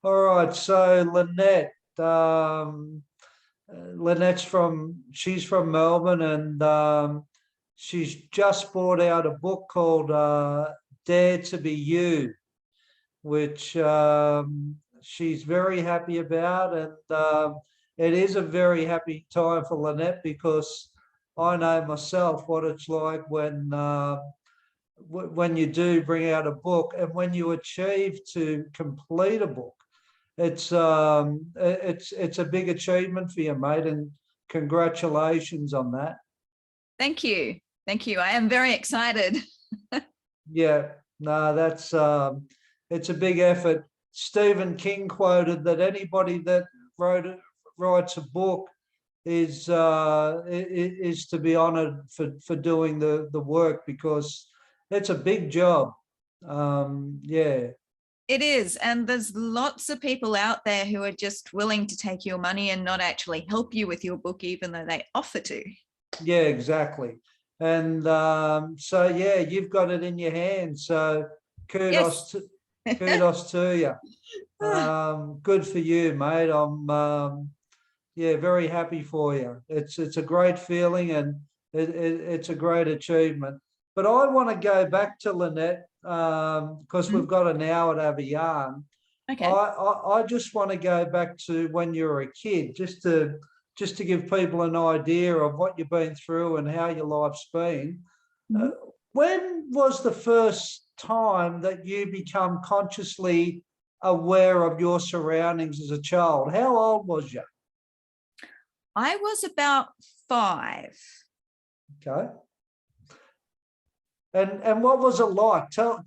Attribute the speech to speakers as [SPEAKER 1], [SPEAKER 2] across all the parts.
[SPEAKER 1] All right. So Lynette, she's from Melbourne, and she's just brought out a book called Dare to Be You, which she's very happy about. And it is a very happy time for Lynette, because I know myself what it's like when you do bring out a book, and when you achieve to complete a book. It's a big achievement for you, mate, and congratulations on that.
[SPEAKER 2] Thank you. Thank you. I am very excited.
[SPEAKER 1] Yeah, no, that's it's a big effort. Stephen King quoted that anybody that writes a book is to be honored for doing the work, because it's a big job. Yeah.
[SPEAKER 2] It is. And there's lots of people out there who are just willing to take your money and not actually help you with your book, even though they offer to.
[SPEAKER 1] Yeah, exactly. And so, yeah, you've got it in your hands. So kudos to you. Good for you, mate. I'm yeah, very happy for you. It's a great feeling, and it's a great achievement. But I want to go back to Lynette, because we've got an hour to have a yarn.
[SPEAKER 2] Okay.
[SPEAKER 1] I just want to go back to when you were a kid, just to give people an idea of what you've been through and how your life's been. When was the first time that you become consciously aware of your surroundings as a child? How old was you?
[SPEAKER 2] I was about 5.
[SPEAKER 1] Okay. And what was it like? Tell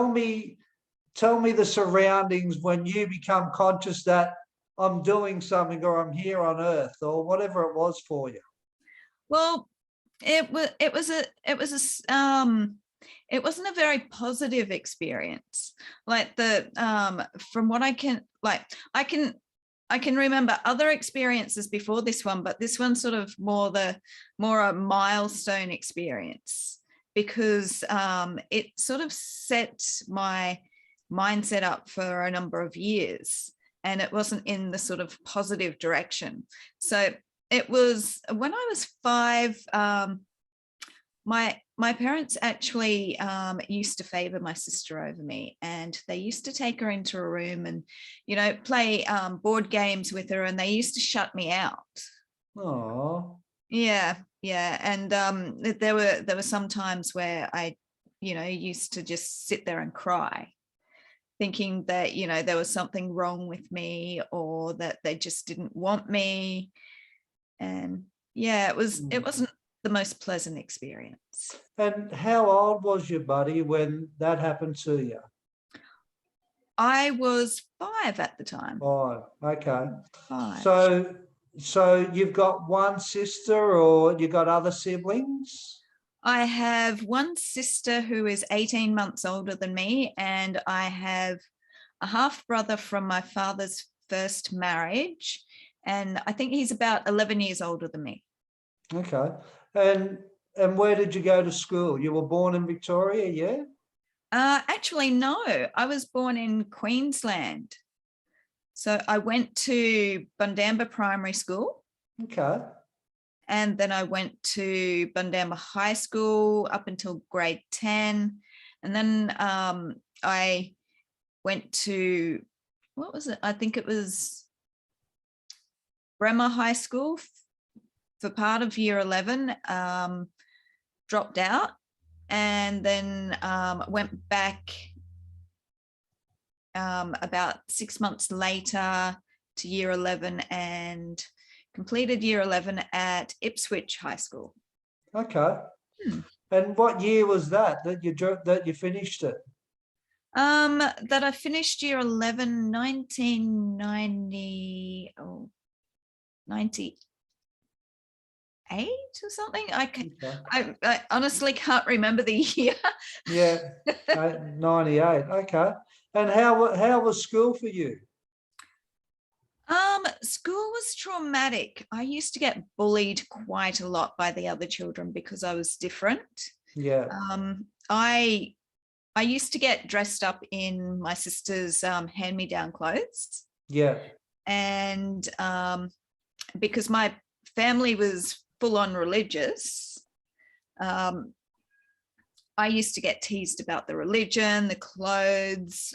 [SPEAKER 1] me the surroundings when you become conscious that I'm doing something, or I'm here on Earth, or whatever it was for you.
[SPEAKER 2] Well, it wasn't a very positive experience. Like from what I can remember other experiences before this one, but this one's sort of more a milestone experience, because it sort of set my mindset up for a number of years, and it wasn't in the sort of positive direction. So it was when I was 5. My parents actually used to favor my sister over me, and they used to take her into a room and, play board games with her, and they used to shut me out.
[SPEAKER 1] Oh.
[SPEAKER 2] Yeah. And there were some times where I, used to just sit there and cry, thinking that, there was something wrong with me, or that they just didn't want me. And yeah, it wasn't the most pleasant experience.
[SPEAKER 1] And how old was your buddy when that happened to you?
[SPEAKER 2] I was 5 at the time.
[SPEAKER 1] 5. Okay.
[SPEAKER 2] 5.
[SPEAKER 1] So you've got one sister, or you got other siblings?
[SPEAKER 2] I have one sister who is 18 months older than me, and I have a half brother from my father's first marriage, and I think he's about 11 years older than me.
[SPEAKER 1] Okay. And where did you go to school? You were born in Victoria, yeah?
[SPEAKER 2] Actually, no. I was born in Queensland. So I went to Bundamba Primary School.
[SPEAKER 1] Okay.
[SPEAKER 2] And then I went to Bundamba High School up until grade 10. And then I went to, what was it? I think it was Bremer High School for part of year 11, dropped out, and then went back about 6 months later to year 11, and completed year 11 at Ipswich High School.
[SPEAKER 1] Okay. And what year was that you finished it?
[SPEAKER 2] That I finished year 11, 1990, 98 or something. I honestly can't remember the year.
[SPEAKER 1] Yeah, 98. Okay. And how was school for you?
[SPEAKER 2] School was traumatic. I used to get bullied quite a lot by the other children because I was different.
[SPEAKER 1] Yeah.
[SPEAKER 2] I used to get dressed up in my sister's hand-me-down clothes.
[SPEAKER 1] Yeah.
[SPEAKER 2] And because my family was full on religious, I used to get teased about the religion, the clothes,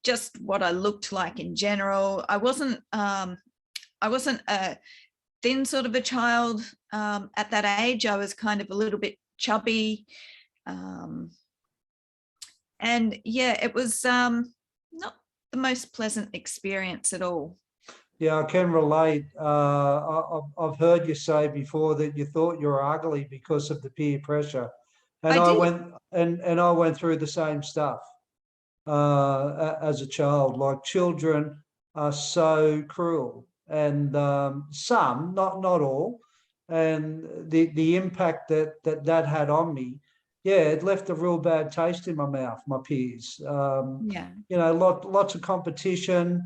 [SPEAKER 2] just what I looked like in general. I wasn't a thin sort of a child at that age. I was kind of a little bit chubby. And yeah, it was not the most pleasant experience at all.
[SPEAKER 1] Yeah, I can relate. I've heard you say before that you thought you were ugly because of the peer pressure. And
[SPEAKER 2] I did.
[SPEAKER 1] I went through the same stuff as a child. Like, children are so cruel, and some, not all, and the impact that had on me, yeah, it left a real bad taste in my mouth. My peers,
[SPEAKER 2] Yeah.
[SPEAKER 1] you know, lots of competition,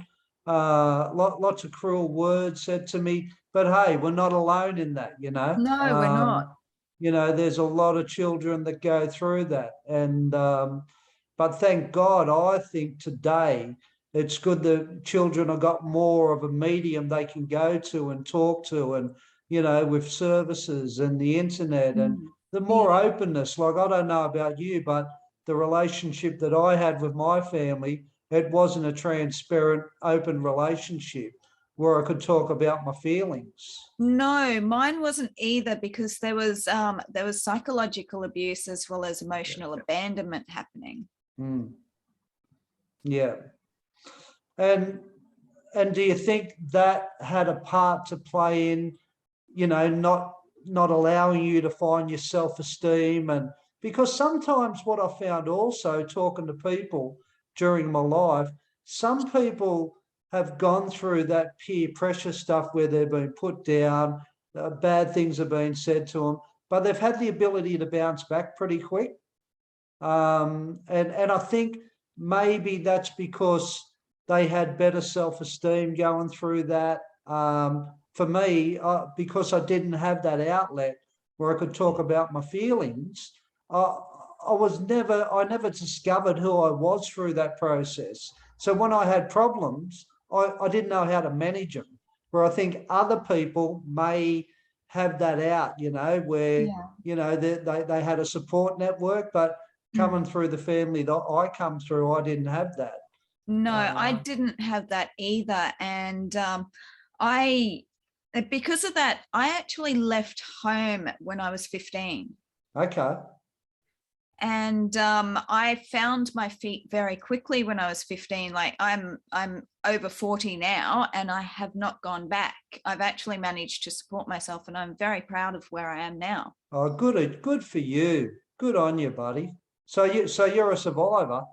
[SPEAKER 1] lots of cruel words said to me. But hey, we're not alone in that, you know.
[SPEAKER 2] No, we're not.
[SPEAKER 1] You know, there's a lot of children that go through that. And but thank God, I think today it's good that children have got more of a medium they can go to and talk to, and, you know, with services and the internet and the more
[SPEAKER 2] Yeah.
[SPEAKER 1] openness. Like, I don't know about you, but the relationship that I had with my family, it wasn't a transparent, open relationship where I could talk about my feelings.
[SPEAKER 2] No, mine wasn't either, because there was psychological abuse as well as emotional abandonment happening.
[SPEAKER 1] Mm. Yeah. And do you think that had a part to play in, you know, not allowing you to find your self-esteem? And because sometimes what I found also talking to people during my life, some people have gone through that peer pressure stuff where they've been put down, bad things have been said to them, but they've had the ability to bounce back pretty quick. And I think maybe that's because they had better self-esteem going through that. For me, because I didn't have that outlet where I could talk about my feelings, I never discovered who I was through that process. So when I had problems, I didn't know how to manage them. Where I think other people may have that out, you know, where,
[SPEAKER 2] Yeah.
[SPEAKER 1] you know, they had a support network, but coming through the family that I come through, I didn't have that.
[SPEAKER 2] No, I didn't have that either. And because of that, I actually left home when I was 15.
[SPEAKER 1] Okay.
[SPEAKER 2] And I found my feet very quickly when I was 15. Like, I'm over 40 now, and I have not gone back. I've actually managed to support myself, and I'm very proud of where I am now.
[SPEAKER 1] Oh, good for you. Good on you, buddy. So you're a survivor.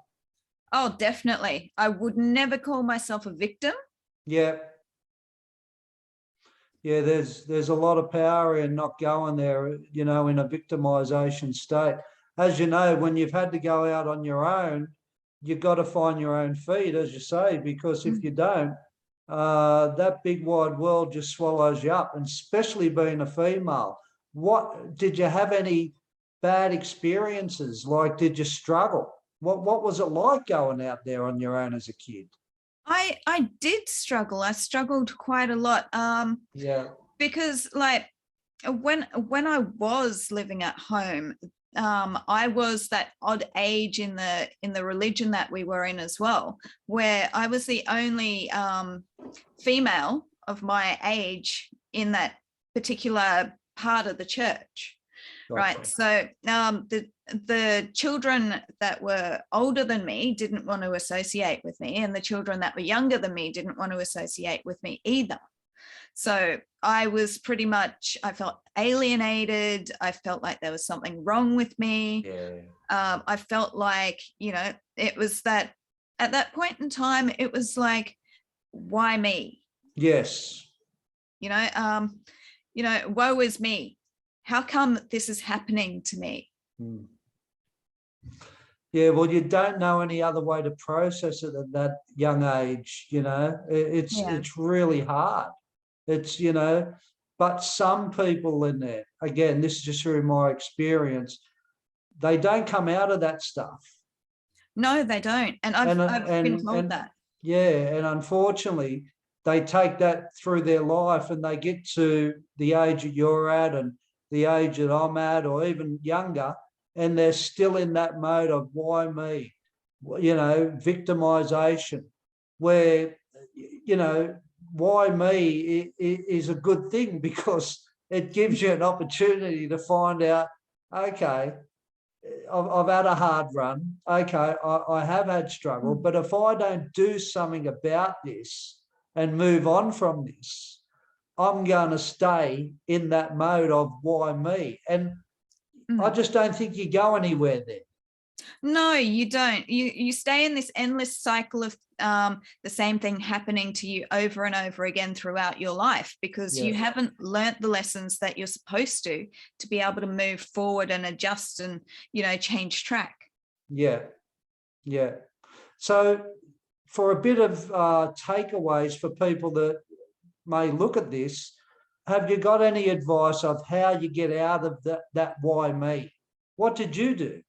[SPEAKER 2] Oh, definitely. I would never call myself a victim.
[SPEAKER 1] Yeah. Yeah, there's a lot of power in not going there, you know, in a victimization state. As you know, when you've had to go out on your own, you've got to find your own feet, as you say, because if you don't, that big wide world just swallows you up, and especially being a female. What did you have any bad experiences? Like, did you struggle? What was it like going out there on your own as a kid?
[SPEAKER 2] I did struggle. I struggled quite a lot.
[SPEAKER 1] Yeah.
[SPEAKER 2] Because, like, when I was living at home, I was that odd age in the religion that we were in as well, where I was the only female of my age in that particular part of the church.
[SPEAKER 1] Gotcha.
[SPEAKER 2] Right. So the children that were older than me didn't want to associate with me, and the children that were younger than me didn't want to associate with me either. So I was pretty much, I felt alienated. I felt like there was something wrong with me.
[SPEAKER 1] Yeah.
[SPEAKER 2] I felt like, you know, it was that at that point in time, it was like, why me?
[SPEAKER 1] Yes.
[SPEAKER 2] You know, woe is me. How come this is happening to me?
[SPEAKER 1] Yeah, well, you don't know any other way to process it at that young age, you know. It's really hard. It's, you know, but some people in there, again, this is just through my experience, they don't come out of that stuff.
[SPEAKER 2] No, they don't. And I've been told that.
[SPEAKER 1] Yeah, and unfortunately, they take that through their life, and they get to the age that you're at and the age that I'm at, or even younger, and they're still in that mode of why me, victimization, where, why me is a good thing, because it gives you an opportunity to find out, okay, I've had a hard run. Okay, I have had struggle, but if I don't do something about this and move on from this, I'm going to stay in that mode of why me. And I just don't think you go anywhere there.
[SPEAKER 2] No, you don't. You stay in this endless cycle of the same thing happening to you over and over again throughout your life, because you haven't learnt the lessons that you're supposed to be able to move forward and adjust and, change track.
[SPEAKER 1] Yeah. So for a bit of takeaways for people that may look at this, have you got any advice of how you get out of that why me? What did you do?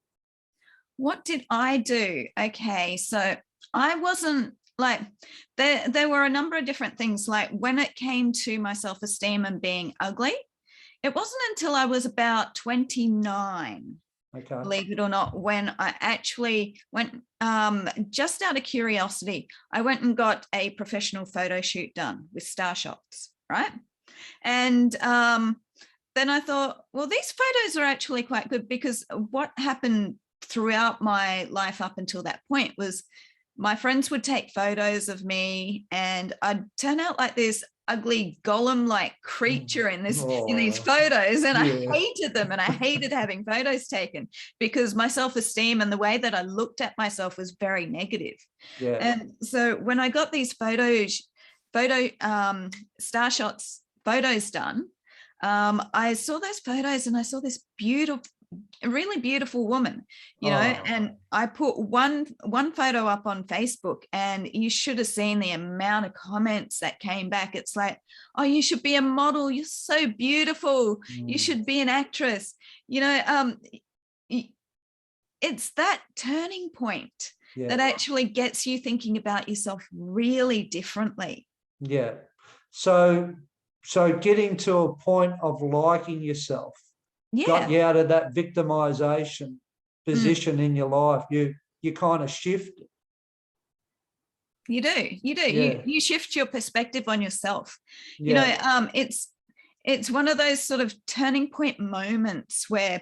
[SPEAKER 2] What did I do? Okay, so I wasn't like, there were a number of different things. Like when it came to my self-esteem and being ugly, it wasn't until I was about 29,
[SPEAKER 1] okay,
[SPEAKER 2] believe it or not, when I actually went, just out of curiosity, I went and got a professional photo shoot done with star shots, right? And then I thought, well, these photos are actually quite good, because what happened throughout my life up until that point was my friends would take photos of me and I'd turn out like this ugly golem-like creature in these photos, and I hated them, and I hated having photos taken, because my self-esteem and the way that I looked at myself was very negative. And so when I got these photo star shots photos done, I saw those photos and I saw this really beautiful woman, and I put one photo up on Facebook, and you should have seen the amount of comments that came back. It's like, oh, you should be a model, you're so beautiful, you should be an actress. It's that turning point that actually gets you thinking about yourself really differently.
[SPEAKER 1] So getting to a point of liking yourself got you out of that victimization position in your life. You kind of shifted.
[SPEAKER 2] You do. You shift your perspective on yourself. It's one of those sort of turning point moments where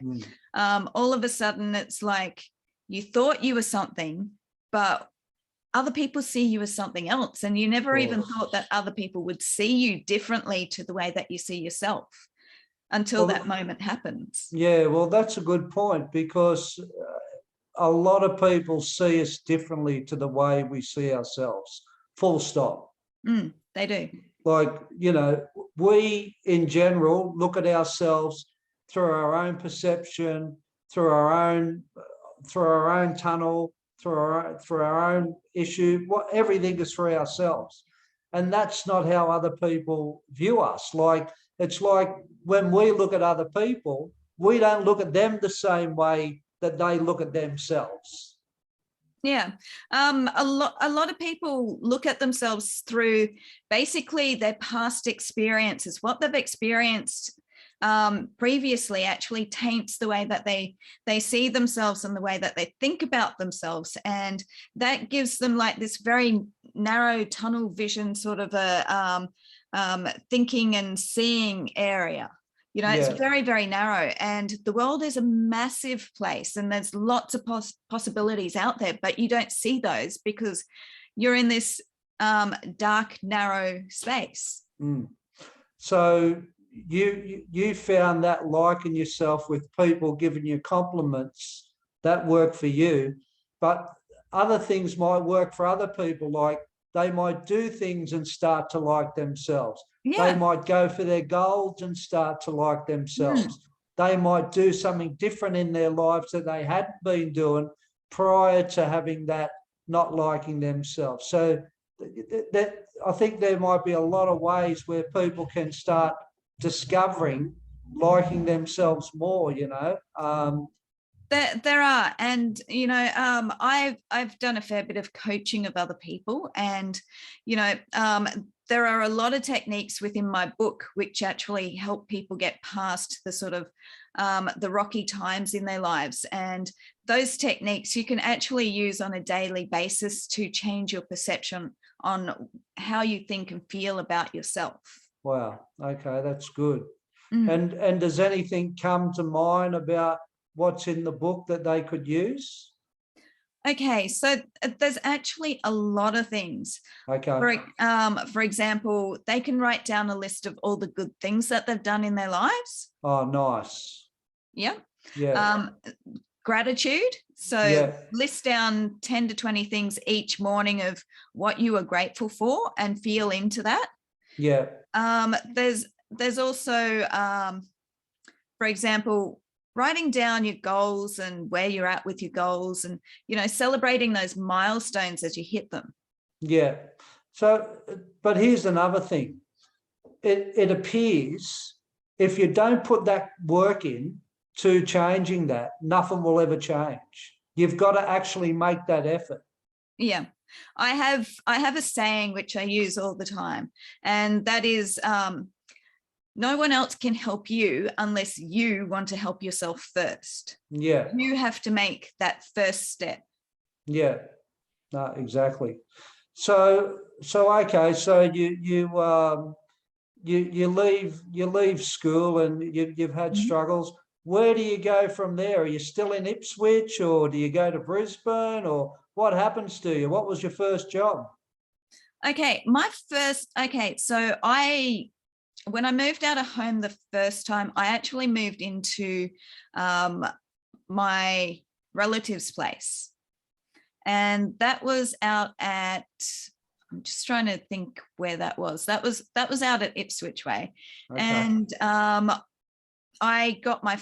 [SPEAKER 2] all of a sudden it's like you thought you were something, but other people see you as something else, and you never even thought that other people would see you differently to the way that you see yourself until that moment happens.
[SPEAKER 1] Yeah, well, that's a good point, because a lot of people see us differently to the way we see ourselves, full stop.
[SPEAKER 2] They do.
[SPEAKER 1] Like, we in general look at ourselves through our own perception, through our own tunnel, through our own issue. Everything is through ourselves, and that's not how other people view us. Like, it's like when we look at other people, we don't look at them the same way that they look at themselves.
[SPEAKER 2] Yeah. A lot of people look at themselves through basically their past experiences. What they've experienced previously actually taints the way that they see themselves and the way that they think about themselves, and that gives them like this very narrow tunnel vision sort of a thinking and seeing area. It's very, very narrow, and the world is a massive place, and there's lots of possibilities out there, but you don't see those because you're in this dark, narrow space.
[SPEAKER 1] So you found that liking yourself with people giving you compliments, that worked for you, but other things might work for other people. Like, they might do things and start to like themselves. They might go for their goals and start to like themselves. They might do something different in their lives that they hadn't been doing prior to having that not liking themselves. So that I think there might be a lot of ways where people can start discovering liking themselves more,
[SPEAKER 2] There are, and I've done a fair bit of coaching of other people, and there are a lot of techniques within my book which actually help people get past the sort of the rocky times in their lives, and those techniques you can actually use on a daily basis to change your perception on how you think and feel about yourself.
[SPEAKER 1] Wow. Okay, that's good.
[SPEAKER 2] Mm.
[SPEAKER 1] And does anything come to mind about what's in the book that they could use?
[SPEAKER 2] Okay, so there's actually a lot of things.
[SPEAKER 1] Okay.
[SPEAKER 2] For example, they can write down a list of all the good things that they've done in their lives.
[SPEAKER 1] Oh, nice.
[SPEAKER 2] Yeah.
[SPEAKER 1] Yeah.
[SPEAKER 2] Gratitude. So
[SPEAKER 1] Yeah.
[SPEAKER 2] list down 10 to 20 things each morning of what you are grateful for and feel into that.
[SPEAKER 1] Yeah.
[SPEAKER 2] There's also, for example, writing down your goals and where you're at with your goals, and celebrating those milestones as you hit them.
[SPEAKER 1] Yeah. So, but here's another thing. It appears if you don't put that work in to changing that, nothing will ever change. You've got to actually make that effort.
[SPEAKER 2] Yeah. I have a saying which I use all the time, and that is, no one else can help you unless you want to help yourself first.
[SPEAKER 1] Yeah.
[SPEAKER 2] You have to make that first step.
[SPEAKER 1] Yeah. No, exactly. So okay. So you leave school and you've had struggles. Where do you go from there? Are you still in Ipswich, or do you go to Brisbane, or what happens to you? What was your first job?
[SPEAKER 2] Okay, so when I moved out of home the first time, I actually moved into my relative's place. And that was out at, I'm just trying to think where that was. That was out at Ipswich Way. Okay. And I got my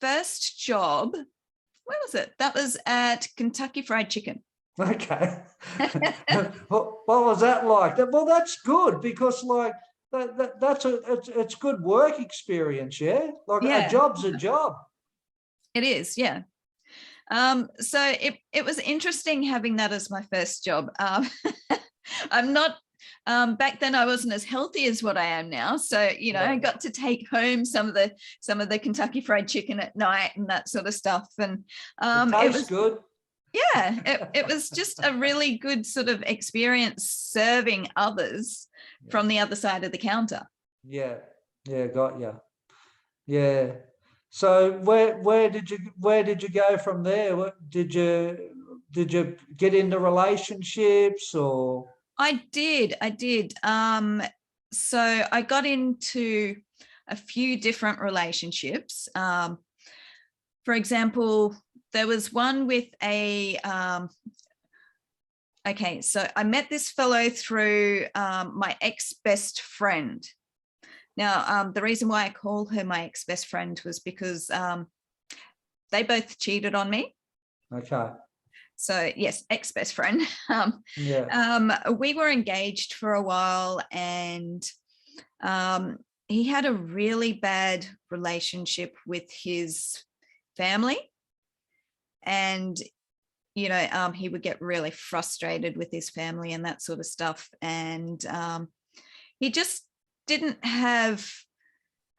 [SPEAKER 2] first job. Where was it? That was at Kentucky Fried Chicken.
[SPEAKER 1] Okay. What was that like? Well, that's good, because like it's good work experience, yeah? Like a job's a job.
[SPEAKER 2] It is, yeah. So it was interesting having that as my first job. I'm not, back then I wasn't as healthy as what I am now. So, I got to take home some of the Kentucky Fried Chicken at night and that sort of stuff. And
[SPEAKER 1] it was good.
[SPEAKER 2] Yeah, it was just a really good sort of experience serving others from the other side of the counter.
[SPEAKER 1] Yeah, got you. Yeah. So where did you go from there? Did you get into relationships, or?
[SPEAKER 2] I did. So I got into a few different relationships. For example, there was one with okay, so I met this fellow through my ex-best friend. Now, the reason why I call her my ex-best friend was because they both cheated on me.
[SPEAKER 1] Okay.
[SPEAKER 2] So yes, ex-best friend.
[SPEAKER 1] Yeah.
[SPEAKER 2] We were engaged for a while, and he had a really bad relationship with his family. And, he would get really frustrated with his family and that sort of stuff. And he just didn't have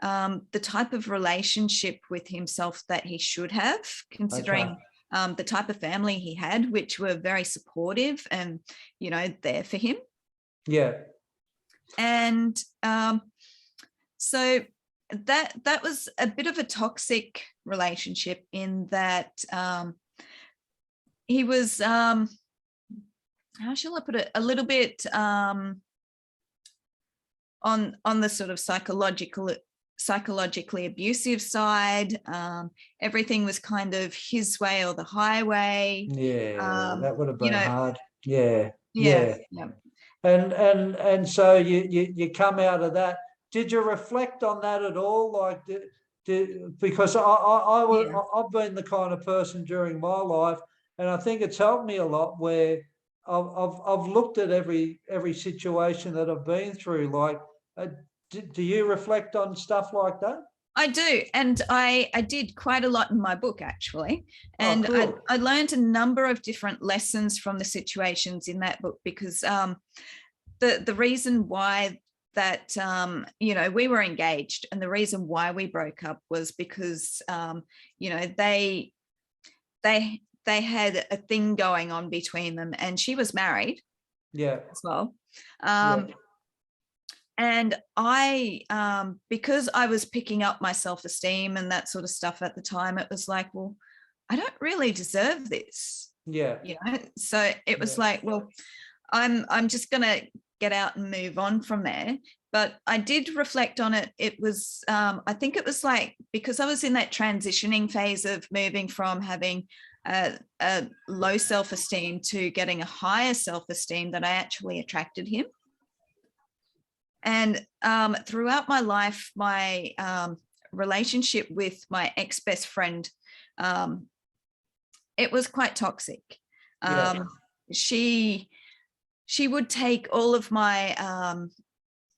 [SPEAKER 2] the type of relationship with himself that he should have, considering the type of family he had, which were very supportive and, there for him.
[SPEAKER 1] Yeah.
[SPEAKER 2] And so that was a bit of a toxic relationship, in that he was, how shall I put it, a little bit on the sort of psychologically abusive side. Everything was kind of his way or the highway.
[SPEAKER 1] Yeah, that would have been hard.
[SPEAKER 2] Yeah.
[SPEAKER 1] And so you come out of that. Did you reflect on that at all? Like, because I've been the kind of person during my life, and I think it's helped me a lot, where I've looked at every situation that I've been through. Like, do you reflect on stuff like that?
[SPEAKER 2] I do. And I did quite a lot in my book, actually.
[SPEAKER 1] Oh,
[SPEAKER 2] And
[SPEAKER 1] cool.
[SPEAKER 2] I learned a number of different lessons from the situations in that book, because the reason why that, you know, we were engaged, and the reason why we broke up was because, you know, they had a thing going on between them, and she was married
[SPEAKER 1] Yeah.
[SPEAKER 2] as well.
[SPEAKER 1] Yeah.
[SPEAKER 2] And I, because I was picking up my self-esteem and that sort of stuff at the time, it was like, well, I don't really deserve this,
[SPEAKER 1] Yeah.
[SPEAKER 2] you know? So it was
[SPEAKER 1] Yeah.
[SPEAKER 2] like, well, I'm just going to get out and move on from there. But I did reflect on it. It was, I think it was like, because I was in that transitioning phase of moving from having a low self-esteem to getting a higher self-esteem, that I actually attracted him. And throughout my life, my relationship with my ex-best friend, it was quite toxic.
[SPEAKER 1] Yeah.
[SPEAKER 2] She would take all of my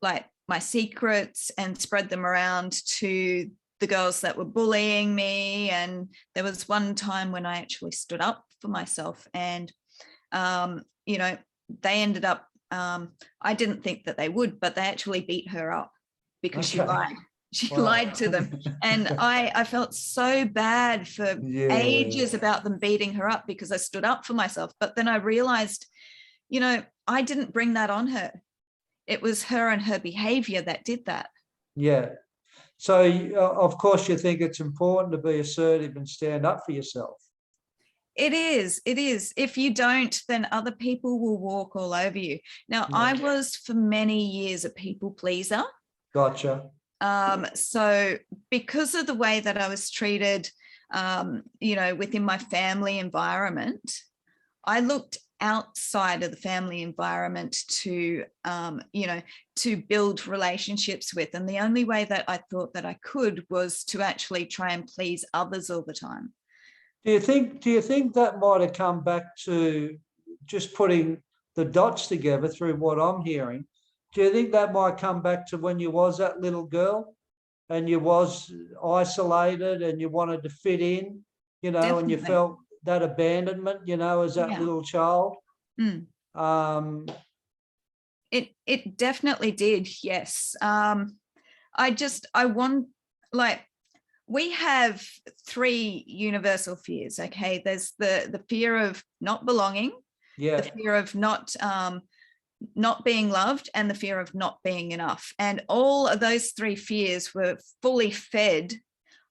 [SPEAKER 2] like my secrets and spread them around to the girls that were bullying me. And there was one time when I actually stood up for myself, and you know, they ended up, I didn't think that they would, but they actually beat her up because she lied. She
[SPEAKER 1] Wow.
[SPEAKER 2] lied to them. And I felt so bad for
[SPEAKER 1] Yeah.
[SPEAKER 2] ages about them beating her up, because I stood up for myself. But then I realized, you know, I didn't bring that on her. It was her and her behavior that did that.
[SPEAKER 1] Yeah. So, of course, you think it's important to be assertive and stand up for yourself.
[SPEAKER 2] It is. It is. If you don't, then other people will walk all over you. Now,
[SPEAKER 1] Yeah.
[SPEAKER 2] I was for many years a people pleaser.
[SPEAKER 1] Gotcha.
[SPEAKER 2] So because of the way that I was treated, you know, within my family environment, I looked outside of the family environment to, you know, to build relationships with. And the only way that I thought that I could was to actually try and please others all the time.
[SPEAKER 1] Do you think that might have come back to just putting the dots together through what I'm hearing? Do you think that might come back to when you was that little girl and you was isolated and you wanted to fit in, you know,
[SPEAKER 2] Definitely.
[SPEAKER 1] and you felt that abandonment, you know, as that little child?
[SPEAKER 2] Mm. It definitely did, yes. I want, like, we have three universal fears, okay? There's the fear of not belonging,
[SPEAKER 1] Yeah.
[SPEAKER 2] the fear of not being loved, and the fear of not being enough. And all of those three fears were fully fed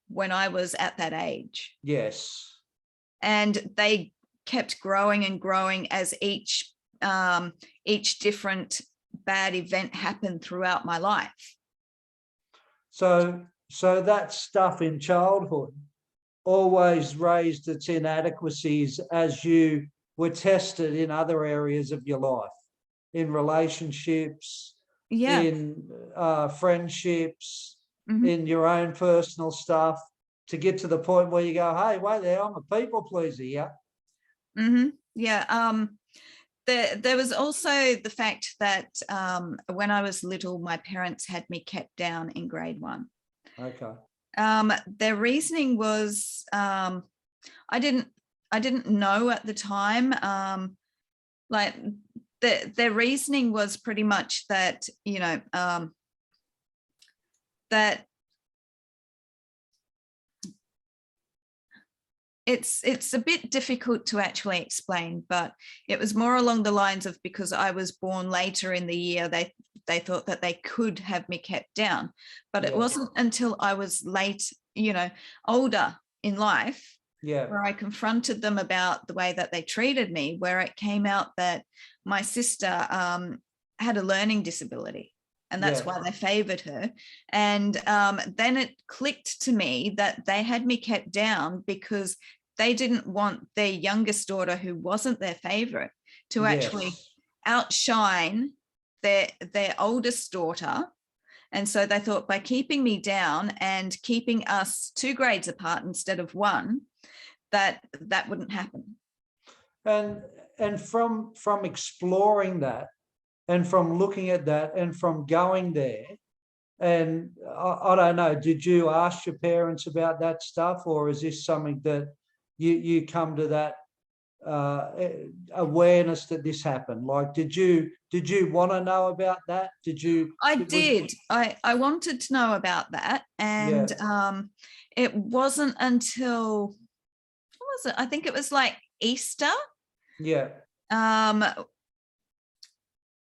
[SPEAKER 2] when I was at that age.
[SPEAKER 1] Yes.
[SPEAKER 2] And they kept growing and growing as each different bad event happened throughout my life.
[SPEAKER 1] So that stuff in childhood always raised its inadequacies as you were tested in other areas of your life, in relationships, in friendships, in your own personal stuff, to get to the point where you go, hey, wait there, I'm a people pleaser. Yeah.
[SPEAKER 2] Yeah. There was also the fact that when I was little, my parents had me kept down in grade 1.
[SPEAKER 1] Okay.
[SPEAKER 2] Their reasoning was, I didn't know at the time, like their reasoning was pretty much that, you know, that it's a bit difficult to actually explain, but it was more along the lines of, because I was born later in the year, they thought that they could have me kept down. But it wasn't until I was late, you know, older in life, where I confronted them about the way that they treated me, where it came out that my sister had a learning disability, and that's why they favored her. And then it clicked to me that they had me kept down because they didn't want their youngest daughter, who wasn't their favorite, to actually outshine their oldest daughter. And so they thought, by keeping me down and keeping us 2 grades apart instead of 1, that wouldn't happen.
[SPEAKER 1] And from exploring that, and from looking at that, and from going there, And I don't know, did you ask your parents about that stuff, or is this something that you come to that awareness that this happened? Like, did you want to know about that?
[SPEAKER 2] I did. I wanted to know about that. And it wasn't until, what was it? I think it was like Easter.
[SPEAKER 1] Yeah.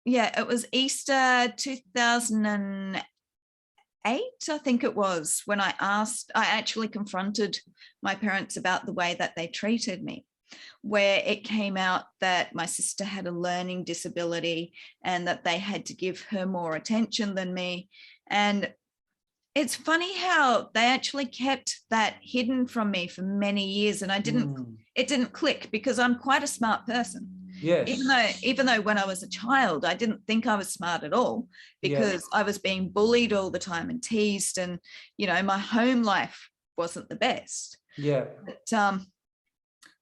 [SPEAKER 2] Yeah, it was Easter 2008, I think it was, when I actually confronted my parents about the way that they treated me, where it came out that my sister had a learning disability and that they had to give her more attention than me. And it's funny how they actually kept that hidden from me for many years, and it didn't click, because I'm quite a smart person.
[SPEAKER 1] Yes.
[SPEAKER 2] Even though when I was a child, I didn't think I was smart at all, because I was being bullied all the time and teased, and, you know, my home life wasn't the best.
[SPEAKER 1] Yeah.
[SPEAKER 2] But,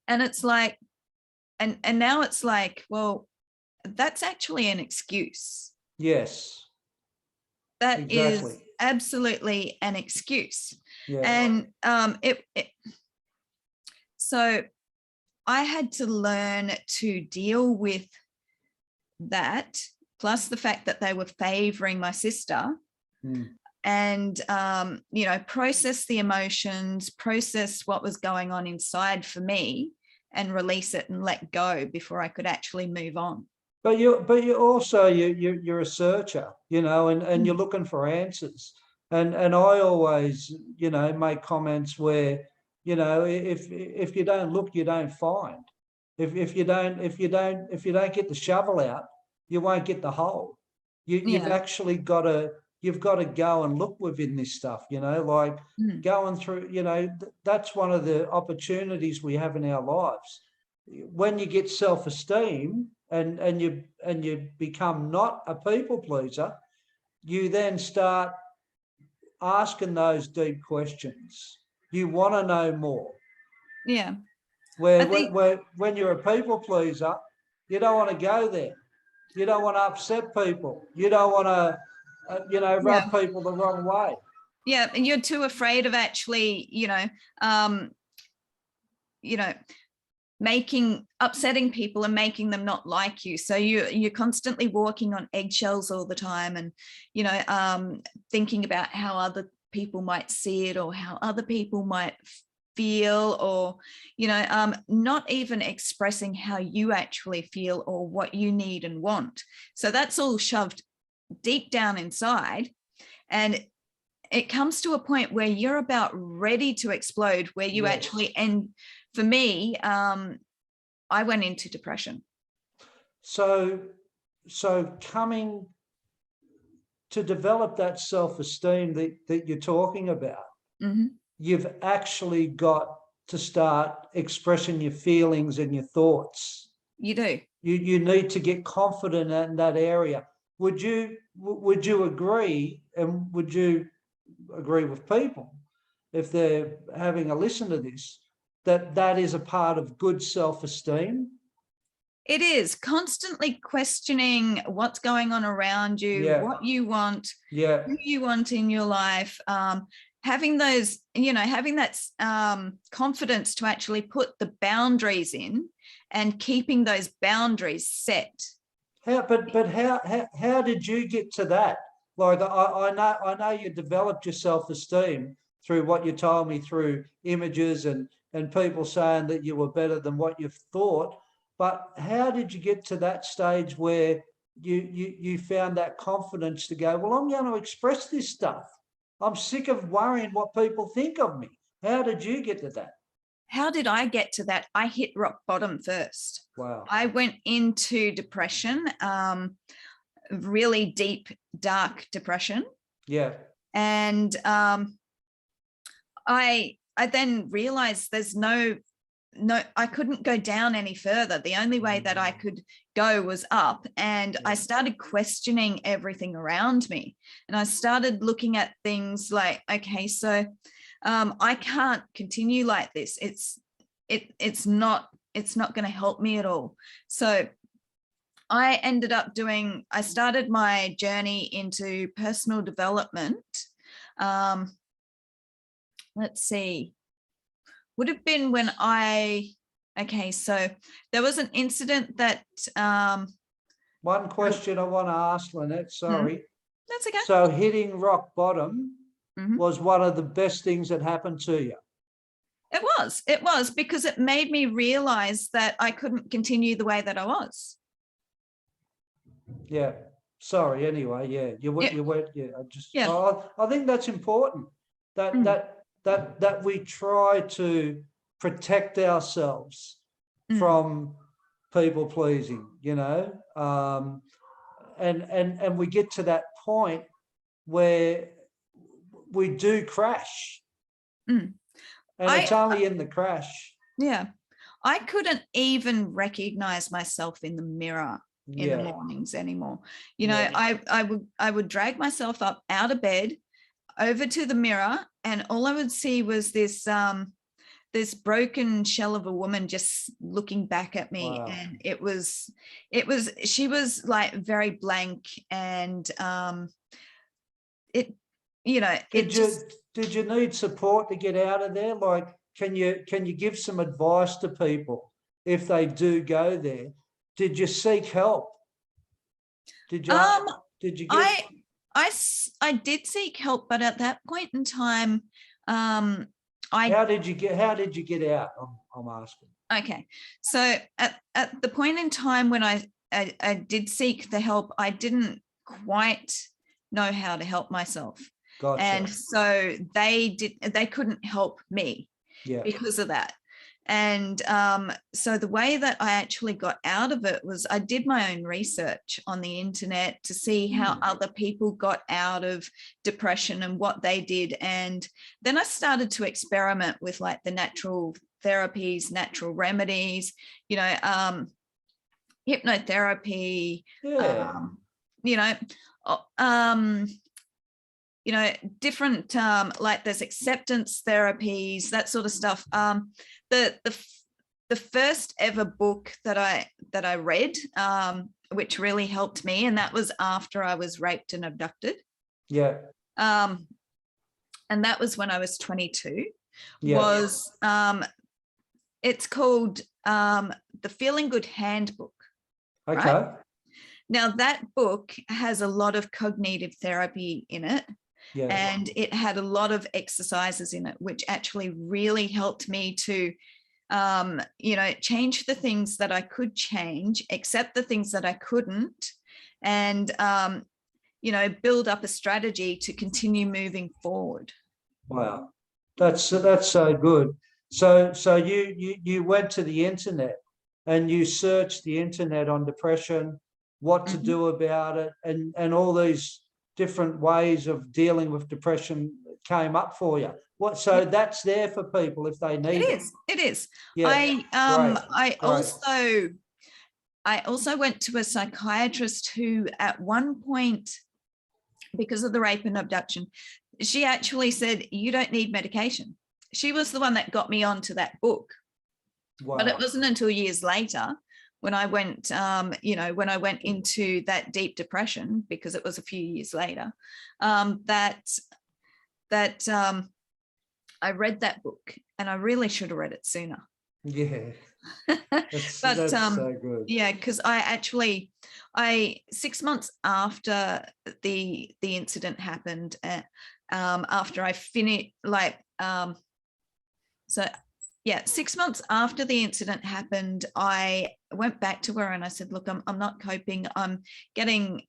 [SPEAKER 2] and it's like, and now it's like, well, that's actually an excuse.
[SPEAKER 1] Yes.
[SPEAKER 2] That
[SPEAKER 1] exactly.
[SPEAKER 2] is absolutely an excuse.
[SPEAKER 1] Yeah.
[SPEAKER 2] And so I had to learn to deal with that, plus the fact that they were favoring my sister, and, you know, process the emotions, process what was going on inside for me, and release it and let go before I could actually move on.
[SPEAKER 1] But you also you're a searcher, you know, and you're looking for answers. And I always, you know, make comments where, you know, if you don't look, you don't find. If you don't get the shovel out, you won't get the hole. You've actually got to go and look within this stuff, you know, like going through, you know, that's one of the opportunities we have in our lives. When you get self-esteem and you become not a people pleaser, you then start asking those deep questions. You want to know more.
[SPEAKER 2] Yeah.
[SPEAKER 1] Where when you're a people pleaser, you don't want to go there. You don't want to upset people. You don't want to, you know, rub people the wrong way.
[SPEAKER 2] Yeah, and you're too afraid of actually, you know, upsetting people and making them not like you. So you're constantly walking on eggshells all the time, and, you know, thinking about how other people might see it, or how other people might feel, or, you know, not even expressing how you actually feel or what you need and want. So that's all shoved deep down inside, and it comes to a point where you're about ready to explode, where you actually, and for me, I went into depression. So
[SPEAKER 1] coming to develop that self-esteem that you're talking about, you've actually got to start expressing your feelings and your thoughts.
[SPEAKER 2] You do.
[SPEAKER 1] You need to get confident in that area. Would you agree, and would you agree with people, if they're having a listen to this, that is a part of good self-esteem?
[SPEAKER 2] It is constantly questioning what's going on around you, what you want, who you want in your life, having those, you know, having that confidence to actually put the boundaries in, and keeping those boundaries set.
[SPEAKER 1] How did you get to that? Like, I know you developed your self-esteem through what you told me, through images and people saying that you were better than what you've thought. But how did you get to that stage where you found that confidence to go, well, I'm going to express this stuff. I'm sick of worrying what people think of me. How did you get to that?
[SPEAKER 2] How did I get to that? I hit rock bottom first.
[SPEAKER 1] Wow.
[SPEAKER 2] I went into depression, really deep, dark depression.
[SPEAKER 1] Yeah.
[SPEAKER 2] And I then realized there's no, I couldn't go down any further. The only way that I could go was up. And I started questioning everything around me. And I started looking at things like, okay, so I can't continue like this. It's not going to help me at all. So I started my journey into personal development. Let's see, would have been when okay, so there was an incident that,
[SPEAKER 1] one question I want to ask, Lynette, sorry.
[SPEAKER 2] That's okay.
[SPEAKER 1] So hitting rock bottom
[SPEAKER 2] Mhm.
[SPEAKER 1] was one of the best things that happened to you.
[SPEAKER 2] It was because it made me realize that I couldn't continue the way that I was.
[SPEAKER 1] Yeah. Sorry. Anyway, yeah. You went. Yeah. I think that's important. That we try to protect ourselves from people pleasing. You know, and we get to that point where we do crash, and it's only in the crash.
[SPEAKER 2] Yeah, I couldn't even recognize myself in the mirror in the mornings anymore. You know, I would drag myself up out of bed over to the mirror, and all I would see was this this broken shell of a woman just looking back at me. Wow. And she was like very blank, and did
[SPEAKER 1] you need support to get out of there? Like, can you give some advice to people if they do go there? Did you seek help? Did you get?
[SPEAKER 2] I did seek help, but at that point in time,
[SPEAKER 1] how did you get out? I'm asking.
[SPEAKER 2] Okay, so at the point in time when I did seek the help, I didn't quite know how to help myself. Gotcha. And so they couldn't help me because of that. And so the way that I actually got out of it was I did my own research on the internet to see how other people got out of depression and what they did. And then I started to experiment with like the natural therapies, natural remedies, you know, hypnotherapy, different like there's acceptance therapies, that sort of stuff. The first ever book that I read, which really helped me, and that was after I was raped and abducted.
[SPEAKER 1] Yeah.
[SPEAKER 2] And that was when I was 22. Yeah. It's called The Feeling Good Handbook.
[SPEAKER 1] Okay.
[SPEAKER 2] Right? Now that book has a lot of cognitive therapy in it. Yeah. And it had a lot of exercises in it, which actually really helped me to, change the things that I could change, accept the things that I couldn't, and, build up a strategy to continue moving forward.
[SPEAKER 1] Wow, that's so good. So you went to the internet and you searched the internet on depression, what to do about it, and all these different ways of dealing with depression came up for you. So that's there for people if they need it.
[SPEAKER 2] It is.
[SPEAKER 1] Yeah.
[SPEAKER 2] I also went to a psychiatrist who at one point, because of the rape and abduction, she actually said, you don't need medication. She was the one that got me onto that book. Wow. But it wasn't until years later when I went, when I went into that deep depression, because it was a few years later, that I read that book, and I really should have read it sooner.
[SPEAKER 1] Yeah, that's so good.
[SPEAKER 2] Yeah, because I 6 months after the incident happened, after I finished, 6 months after the incident happened, I went back to her and I said, look, I'm not coping. I'm getting,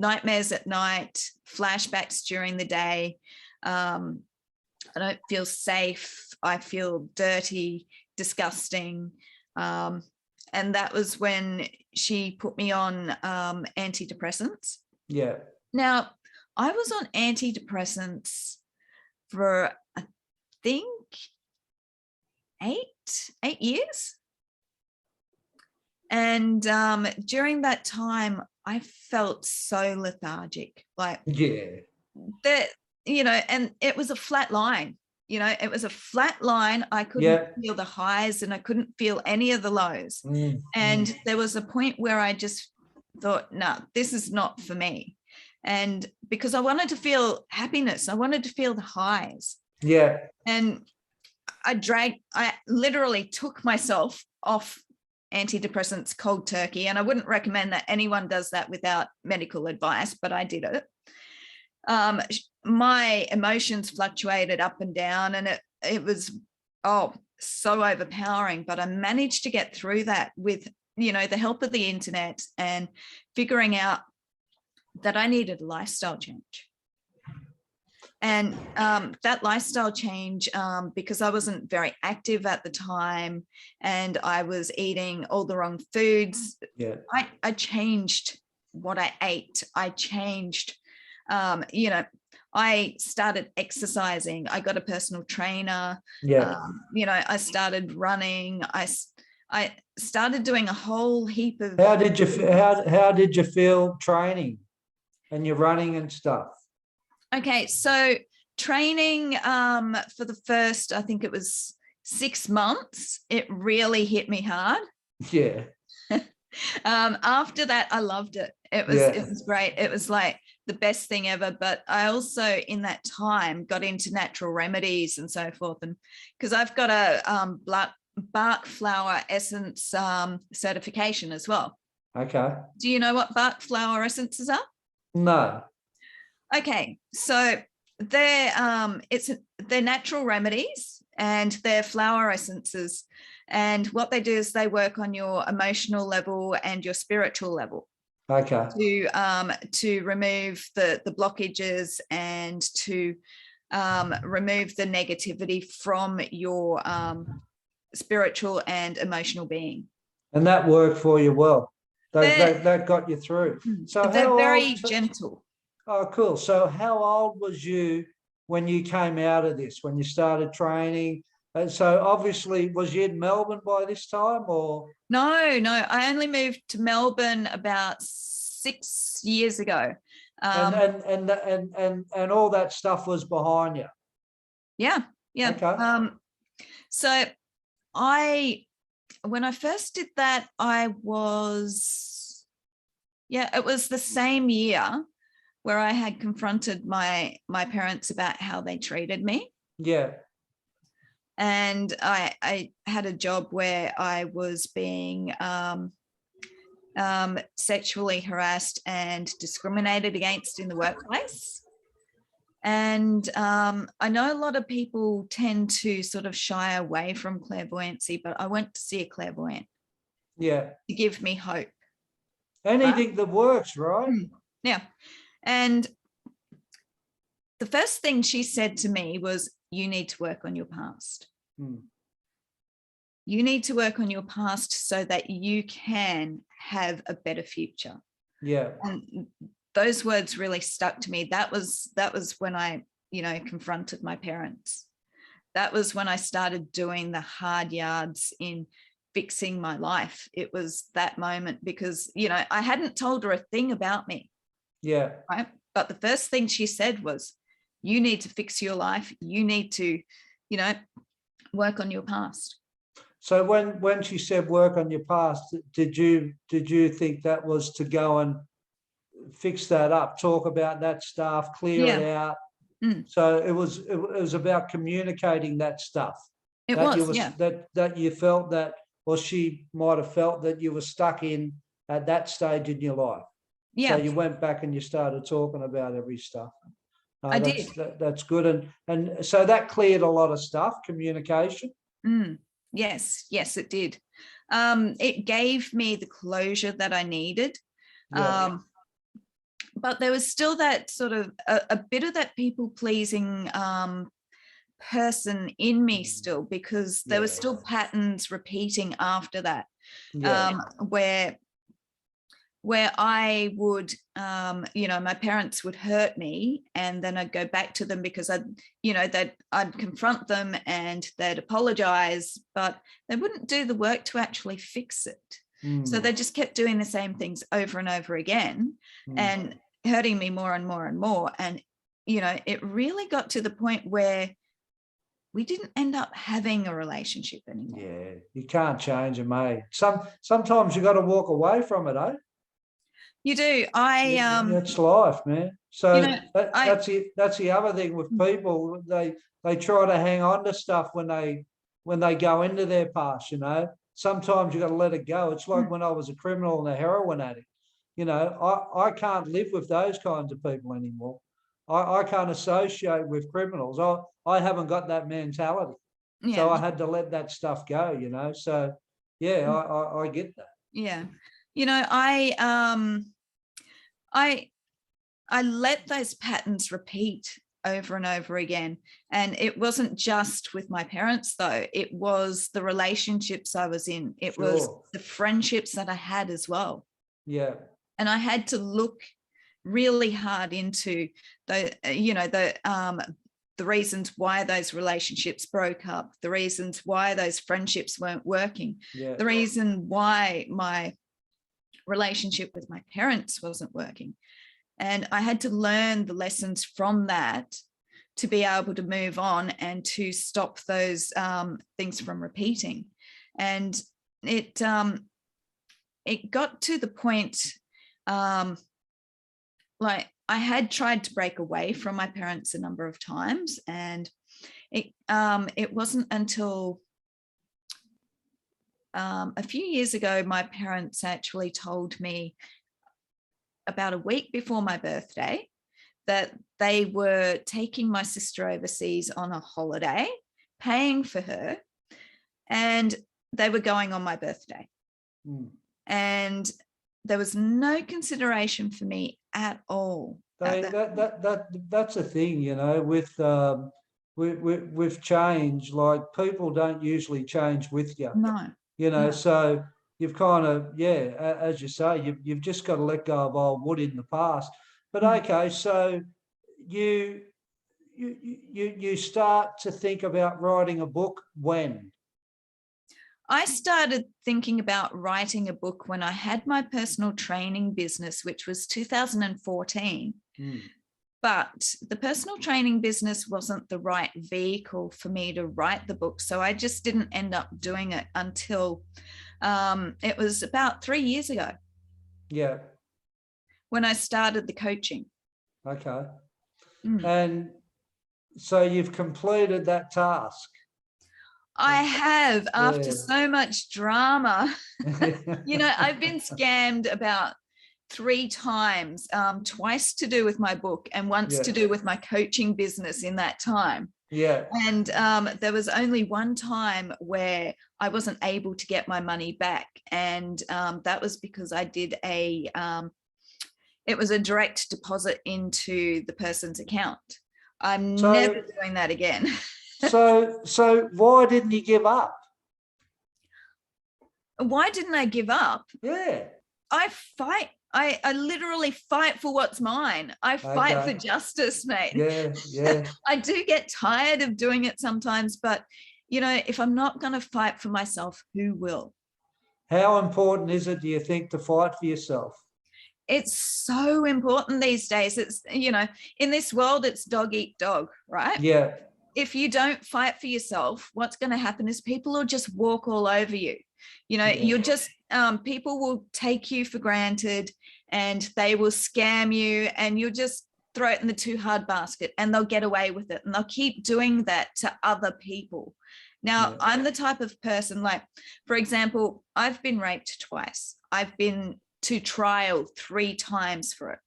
[SPEAKER 2] nightmares at night, flashbacks during the day. I don't feel safe. I feel dirty, disgusting. And that was when she put me on antidepressants.
[SPEAKER 1] Yeah.
[SPEAKER 2] Now, I was on antidepressants for, I think, 8 years. And during that time, I felt so lethargic, like
[SPEAKER 1] that,
[SPEAKER 2] and it was a flat line. you know, it was a flat line. I couldn't feel the highs and I couldn't feel any of the lows. And there was a point where I just thought, no, this is not for me. And because I wanted to feel happiness, I wanted to feel the highs.
[SPEAKER 1] Yeah.
[SPEAKER 2] And I literally took myself off antidepressants cold turkey. And I wouldn't recommend that anyone does that without medical advice, but I did it. My emotions fluctuated up and down, and it was, so overpowering, but I managed to get through that with, you know, the help of the internet and figuring out that I needed a lifestyle change. And that lifestyle change, because I wasn't very active at the time and I was eating all the wrong foods, I changed what I ate. I changed, you know, I started exercising. I got a personal trainer. You know, I started running. I started doing a whole heap of.
[SPEAKER 1] How did you feel training and your running and stuff?
[SPEAKER 2] Okay, so training for the first, I think it was 6 months, it really hit me hard.
[SPEAKER 1] Yeah.
[SPEAKER 2] After that, I loved it. It was great. It was like the best thing ever. But I also, in that time, got into natural remedies and so forth. And because I've got a Bach flower essence certification as well.
[SPEAKER 1] Okay.
[SPEAKER 2] Do you know what Bach flower essences are?
[SPEAKER 1] No.
[SPEAKER 2] Okay, so they're natural remedies and they're flower essences. And what they do is they work on your emotional level and your spiritual level.
[SPEAKER 1] Okay.
[SPEAKER 2] To remove the blockages and to remove the negativity from your spiritual and emotional being.
[SPEAKER 1] And that worked for you well. That got you through. So
[SPEAKER 2] they're very gentle.
[SPEAKER 1] Oh, cool. So how old was you when you came out of this, when you started training? And so obviously, was you in Melbourne by this time or?
[SPEAKER 2] No, I only moved to Melbourne about 6 years ago.
[SPEAKER 1] And all that stuff was behind you.
[SPEAKER 2] Yeah.
[SPEAKER 1] Okay.
[SPEAKER 2] So when I first did that, it was the same year where I had confronted my parents about how they treated me.
[SPEAKER 1] Yeah.
[SPEAKER 2] And I had a job where I was being sexually harassed and discriminated against in the workplace. And I know a lot of people tend to sort of shy away from clairvoyancy, but I went to see a clairvoyant.
[SPEAKER 1] Yeah.
[SPEAKER 2] To give me hope.
[SPEAKER 1] Anything that works, right?
[SPEAKER 2] Yeah. And the first thing she said to me was, you need to work on your past. You need to work on your past so that you can have a better future.
[SPEAKER 1] Yeah.
[SPEAKER 2] And those words really stuck to me. That was when I, you know, confronted my parents. That was when I started doing the hard yards in fixing my life. It was that moment because, you know, I hadn't told her a thing about me.
[SPEAKER 1] Yeah.
[SPEAKER 2] Right. But the first thing she said was, you need to fix your life. You need to, you know, work on your past.
[SPEAKER 1] So when she said work on your past, did you think that was to go and fix that up, talk about that stuff, clear it out? So it was about communicating that stuff. That you felt that, or she might have felt that you were stuck in at that stage in your life.
[SPEAKER 2] Yeah.
[SPEAKER 1] So you went back and you started talking about every stuff.
[SPEAKER 2] I did.
[SPEAKER 1] That's good. And so that cleared a lot of stuff, communication.
[SPEAKER 2] Yes, it did. It gave me the closure that I needed. But there was still that sort of a bit of that people pleasing person in me still, because there were still patterns repeating after that, where I would, you know, my parents would hurt me and then I'd go back to them because I'd confront them and they'd apologize, but they wouldn't do the work to actually fix it. So they just kept doing the same things over and over again and hurting me more and more and more. And, you know, it really got to the point where we didn't end up having a relationship anymore.
[SPEAKER 1] Yeah, you can't change it, mate. Sometimes you got to walk away from it, eh?
[SPEAKER 2] You do.
[SPEAKER 1] It's life, man. So
[SPEAKER 2] you know,
[SPEAKER 1] that's the other thing with people. They try to hang on to stuff when they go into their past. You know, sometimes you got to let it go. It's like when I was a criminal and a heroin addict. You know, I can't live with those kinds of people anymore. I can't associate with criminals. I haven't got that mentality.
[SPEAKER 2] yeah.
[SPEAKER 1] So I had to let that stuff go, you know. So yeah, I get that.
[SPEAKER 2] Yeah. You know, I let those patterns repeat over and over again. And it wasn't just with my parents, though. It was the relationships I was in. It was the friendships that I had as well.
[SPEAKER 1] Yeah.
[SPEAKER 2] And I had to look really hard into the reasons why those relationships broke up, the reasons why those friendships weren't working, the reason why my relationship with my parents wasn't working. And I had to learn the lessons from that to be able to move on and to stop those things from repeating. And it got to the point, like I had tried to break away from my parents a number of times, and it wasn't until a few years ago, my parents actually told me about a week before my birthday that they were taking my sister overseas on a holiday, paying for her, and they were going on my birthday. And there was no consideration for me at all.
[SPEAKER 1] That's a thing, you know, with change. Like, people don't usually change with you.
[SPEAKER 2] No.
[SPEAKER 1] You know,
[SPEAKER 2] No.
[SPEAKER 1] so you've kind of, as you say, you've just got to let go of old wood in the past. But okay, so you start to think about writing a book when?
[SPEAKER 2] I started thinking about writing a book when I had my personal training business, which was 2014. But the personal training business wasn't the right vehicle for me to write the book. So I just didn't end up doing it until it was about 3 years ago.
[SPEAKER 1] Yeah.
[SPEAKER 2] When I started the coaching.
[SPEAKER 1] Okay. And so you've completed that task.
[SPEAKER 2] I have, after so much drama. You know, I've been scammed about 3 times, twice to do with my book and once to do with my coaching business in that time.
[SPEAKER 1] Yeah.
[SPEAKER 2] And there was only one time where I wasn't able to get my money back. And that was because I did it was a direct deposit into the person's account. I'm never doing that again.
[SPEAKER 1] So why didn't you give up?
[SPEAKER 2] Why didn't I give up?
[SPEAKER 1] Yeah.
[SPEAKER 2] I fight. I literally fight for what's mine. I fight for justice, mate.
[SPEAKER 1] Yeah.
[SPEAKER 2] I do get tired of doing it sometimes, but you know, if I'm not going to fight for myself, who will?
[SPEAKER 1] How important is it, do you think, to fight for yourself?
[SPEAKER 2] It's so important these days. It's, you know, in this world, it's dog eat dog, right?
[SPEAKER 1] Yeah.
[SPEAKER 2] If you don't fight for yourself, what's going to happen is people will just walk all over you. You know, you'll just, people will take you for granted and they will scam you, and you'll just throw it in the too hard basket and they'll get away with it. And they'll keep doing that to other people. Now, I'm the type of person, like, for example, I've been raped twice. I've been to trial 3 times for it.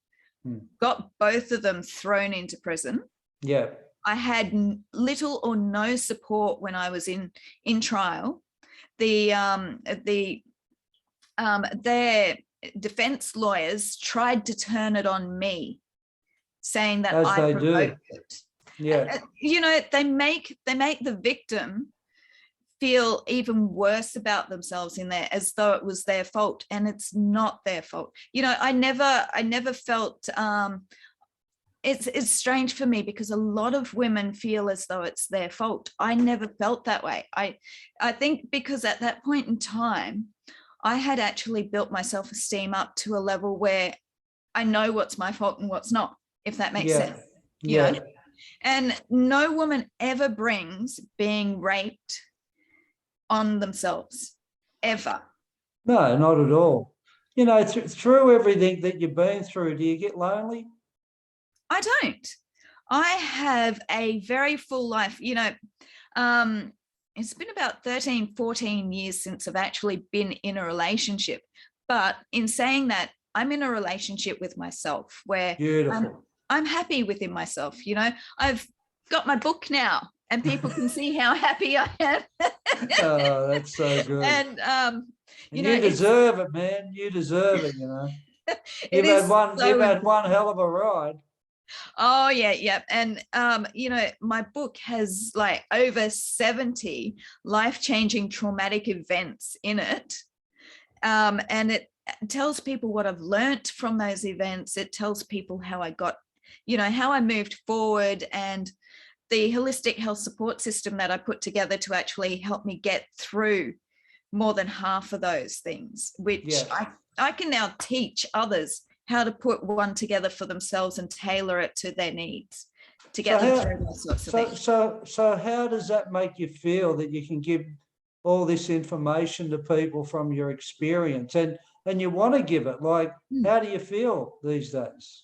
[SPEAKER 2] Got both of them thrown into prison. Yeah. I had little or no support when I was in trial. Their defense lawyers tried to turn it on me, saying that I provoked it. Yeah. You know, they make the victim feel even worse about themselves in there, as though it was their fault, and it's not their fault. You know, I never felt, it's strange for me because a lot of women feel as though it's their fault. I never felt that way. I think because at that point in time, I had actually built my self-esteem up to a level where I know what's my fault and what's not, if that makes sense. You know? And no woman ever brings being raped on themselves, ever.
[SPEAKER 1] No, not at all. You know, through everything that you've been through, do you get lonely?
[SPEAKER 2] I don't. I have a very full life. You know, it's been about 13, 14 years since I've actually been in a relationship. But in saying that, I'm in a relationship with myself where
[SPEAKER 1] Beautiful.
[SPEAKER 2] I'm happy within myself. You know, I've got my book now and people can see how happy I am.
[SPEAKER 1] Oh, that's so good.
[SPEAKER 2] And,
[SPEAKER 1] you know, you deserve it, man. You deserve it, you know. You've had one hell of a ride.
[SPEAKER 2] Oh yeah, yeah. And you know, my book has like over 70 life-changing traumatic events in it. And it tells people what I've learnt from those events. It tells people how I got, you know, how I moved forward, and the holistic health support system that I put together to actually help me get through more than half of those things, which I can now teach others how to put one together for themselves and tailor it to their needs to get them through those sorts of things.
[SPEAKER 1] So how does that make you feel that you can give all this information to people from your experience, and you want to give it? Like, how do you feel these days?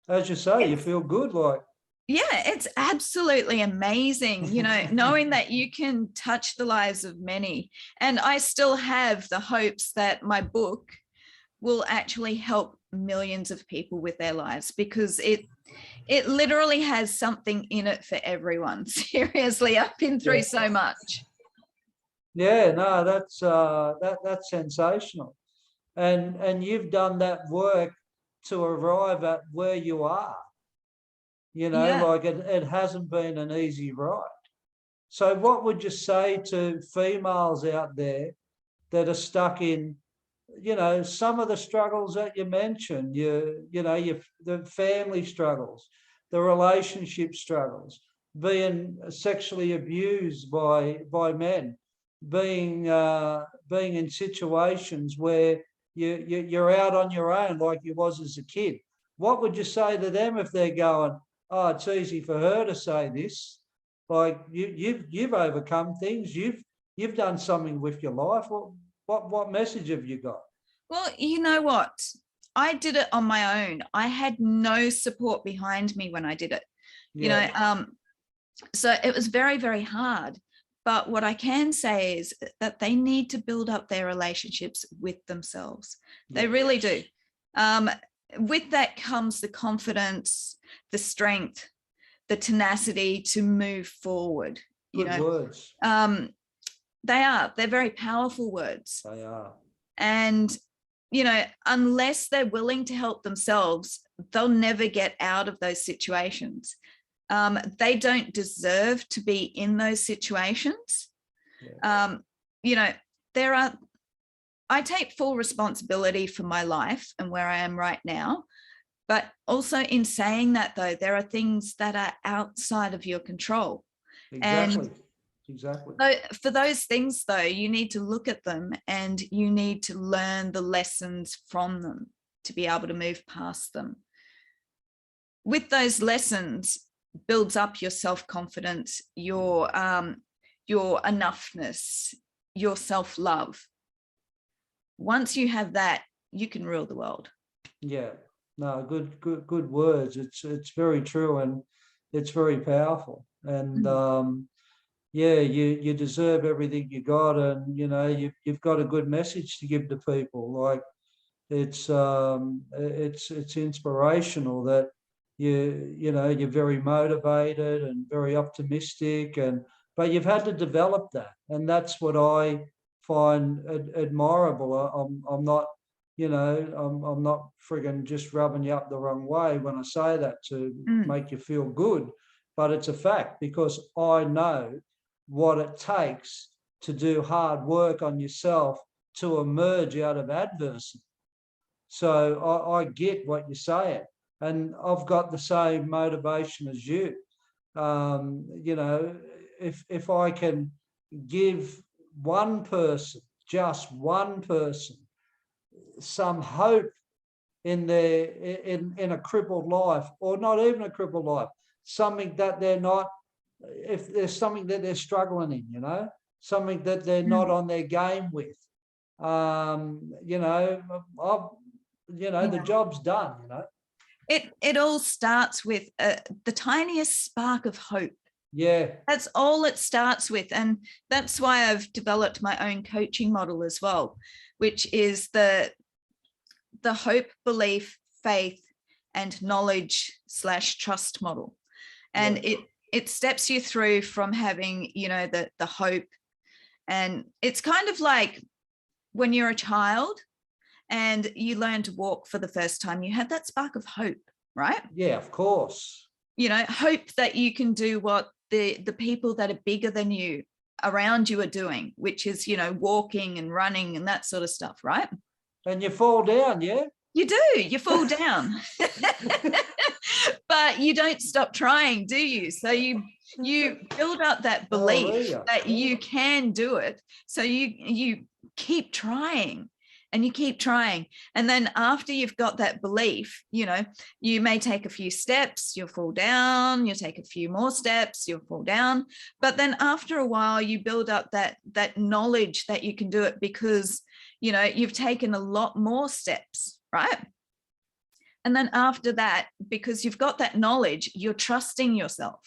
[SPEAKER 1] As you say, you feel good, like.
[SPEAKER 2] Yeah, it's absolutely amazing, you know, knowing that you can touch the lives of many. And I still have the hopes that my book will actually help millions of people with their lives, because it literally has something in it for everyone. Seriously, I've been through so much.
[SPEAKER 1] Yeah, no, that's sensational. And you've done that work to arrive at where you are. You know, like it hasn't been an easy ride. So what would you say to females out there that are stuck in, you know, some of the struggles that you mentioned, the family struggles, the relationship struggles, being sexually abused by men, being in situations where you're out on your own like you was as a kid? What would you say to them if they're going, oh, it's easy for her to say this? Like, you've overcome things. You've done something with your life. What message have you got?
[SPEAKER 2] Well, you know what? I did it on my own. I had no support behind me when I did it. You know, so it was very, very hard. But what I can say is that they need to build up their relationships with themselves. They really do. With that comes the confidence, the strength, the tenacity to move forward.
[SPEAKER 1] Good words.
[SPEAKER 2] They're very powerful words.
[SPEAKER 1] They are.
[SPEAKER 2] And, you know, unless they're willing to help themselves, they'll never get out of those situations. They don't deserve to be in those situations. You know, I take full responsibility for my life and where I am right now. But also, in saying that, though, there are things that are outside of your control.
[SPEAKER 1] Exactly.
[SPEAKER 2] So for those things, though, you need to look at them and you need to learn the lessons from them to be able to move past them. With those lessons builds up your self-confidence, your enoughness, your self-love. Once you have that, you can rule the world. Yeah.
[SPEAKER 1] No, good words. It's very true, and it's very powerful. And you deserve everything you got, and you know you've got a good message to give to people. Like, it's inspirational that you're very motivated and very optimistic, but you've had to develop that, and that's what I find admirable. I'm not. I'm not frigging just rubbing you up the wrong way when I say that to make you feel good, but it's a fact, because I know what it takes to do hard work on yourself to emerge out of adversity. So I get what you're saying, and I've got the same motivation as you. If I can give one person, just one person, some hope in a crippled life, or not even a crippled life, something that they're not, if there's something that they're struggling in, you know, something that they're not on their game with. You know, the job's done, you know.
[SPEAKER 2] It all starts with the tiniest spark of hope.
[SPEAKER 1] Yeah.
[SPEAKER 2] That's all it starts with. And that's why I've developed my own coaching model as well, which is the hope, belief, faith, and knowledge/trust model. And it steps you through from having, you know, the hope. And it's kind of like when you're a child and you learn to walk for the first time, you have that spark of hope, right?
[SPEAKER 1] Yeah, of course.
[SPEAKER 2] You know, hope that you can do what the people that are bigger than you around you are doing, which is, you know, walking and running and that sort of stuff, right?
[SPEAKER 1] And you fall down, yeah?
[SPEAKER 2] You do, you fall down. But you don't stop trying, do you? So you build up that belief that you can do it. So you keep trying. And you keep trying. And then after you've got that belief, you know, you may take a few steps, you'll fall down, you'll take a few more steps, you'll fall down. But then after a while, you build up that knowledge that you can do it because, you know, you've taken a lot more steps, right? And then after that, because you've got that knowledge, you're trusting yourself.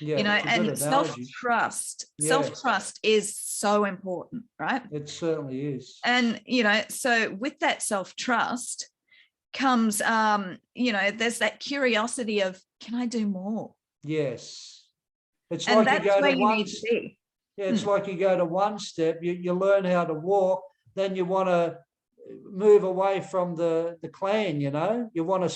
[SPEAKER 1] Yeah,
[SPEAKER 2] you know, and self-trust is so important, right?
[SPEAKER 1] It certainly is.
[SPEAKER 2] And, you know, so with that self-trust comes, you know, there's that curiosity of, can I do more?
[SPEAKER 1] Yes. It's
[SPEAKER 2] and
[SPEAKER 1] like
[SPEAKER 2] that's
[SPEAKER 1] you go
[SPEAKER 2] where
[SPEAKER 1] to
[SPEAKER 2] you
[SPEAKER 1] one,
[SPEAKER 2] need to be.
[SPEAKER 1] yeah, it's like you go to one step, you learn how to walk, then you want to move away from the clan, you know, you want to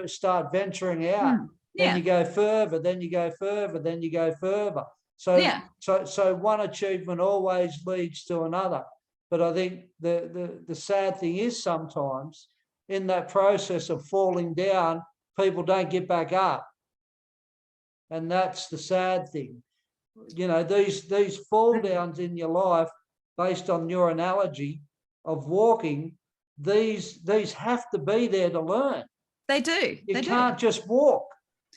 [SPEAKER 1] start venturing out. Then you go further, then you go further, then you go further. So one achievement always leads to another. But I think the sad thing is sometimes in that process of falling down, people don't get back up. And that's the sad thing. You know, these fall downs in your life, based on your analogy of walking, these have to be there to learn.
[SPEAKER 2] They do.
[SPEAKER 1] You can't just walk.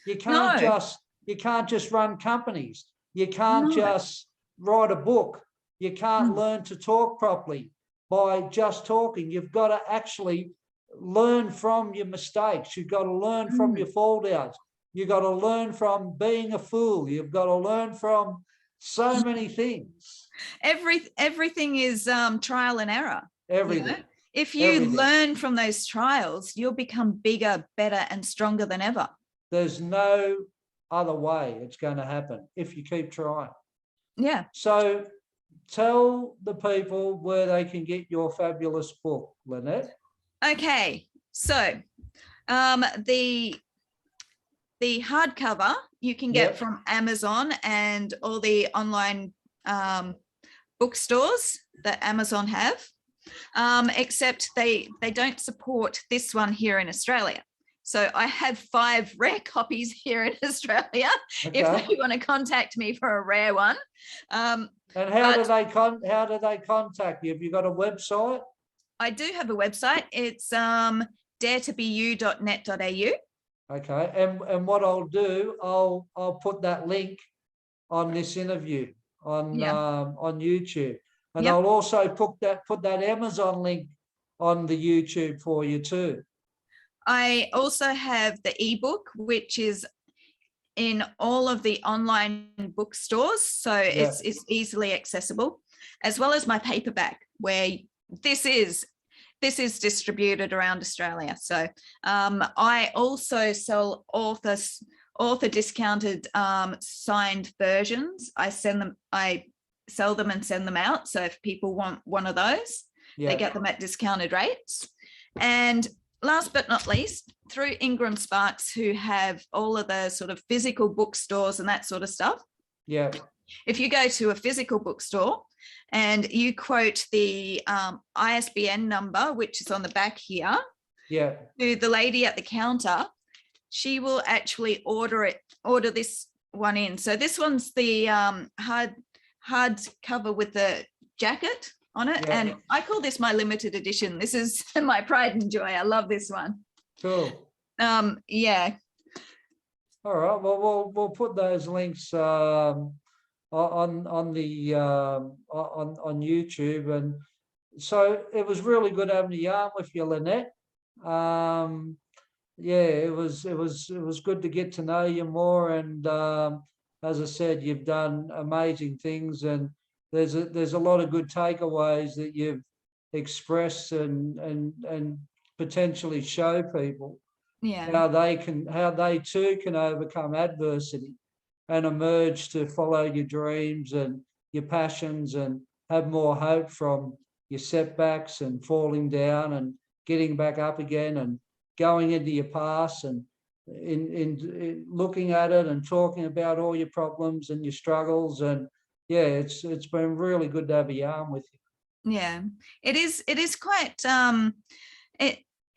[SPEAKER 1] You can't just run companies. You can't just write a book. You can't learn to talk properly by just talking. You've got to actually learn from your mistakes. You've got to learn from your fall downs. You've got to learn from being a fool. You've got to learn from so many things.
[SPEAKER 2] Everything is trial and error.
[SPEAKER 1] Everything.
[SPEAKER 2] You know? If you learn from those trials, you'll become bigger, better, and stronger than ever.
[SPEAKER 1] There's no other way it's going to happen if you keep trying.
[SPEAKER 2] Yeah.
[SPEAKER 1] So tell the people where they can get your fabulous book, Lynette.
[SPEAKER 2] Okay. So the hardcover you can get from Amazon and all the online bookstores that Amazon have, except they don't support this one here in Australia. So I have 5 rare copies here in Australia. If they want to contact me for a rare one.
[SPEAKER 1] And how do they contact you? Have you got a website?
[SPEAKER 2] I do have a website. It's 𝑑aretobeyou.net.au.
[SPEAKER 1] Okay, and what I'll do, I'll put that link on this interview on YouTube, and I'll also put that Amazon link on the YouTube for you too.
[SPEAKER 2] I also have the ebook, which is in all of the online bookstores, so it's easily accessible, as well as my paperback, where this is distributed around Australia. So I also sell author discounted signed versions. I sell them and send them out. So if people want one of those, they get them at discounted rates. And last but not least, through Ingram Sparks, who have all of the sort of physical bookstores and that sort of stuff.
[SPEAKER 1] Yeah.
[SPEAKER 2] If you go to a physical bookstore and you quote the ISBN number, which is on the back here, to the lady at the counter, she will actually order this one in. So this one's the hard cover with the jacket on it, and I call this my limited edition. This is my pride and joy. I love this one.
[SPEAKER 1] Cool.
[SPEAKER 2] Yeah.
[SPEAKER 1] All right. Well, we'll put those links on the on YouTube. And so it was really good having a yarn with you, Lynette. Yeah, it was good to get to know you more. And as I said, you've done amazing things, and there's a lot of good takeaways that you've expressed and potentially show people
[SPEAKER 2] Yeah.
[SPEAKER 1] how they too can overcome adversity and emerge to follow your dreams and your passions and have more hope from your setbacks and falling down and getting back up again and going into your past and in looking at it and talking about all your problems and your struggles. And yeah, it's been really good to have a yarn with you.
[SPEAKER 2] Yeah, it is quite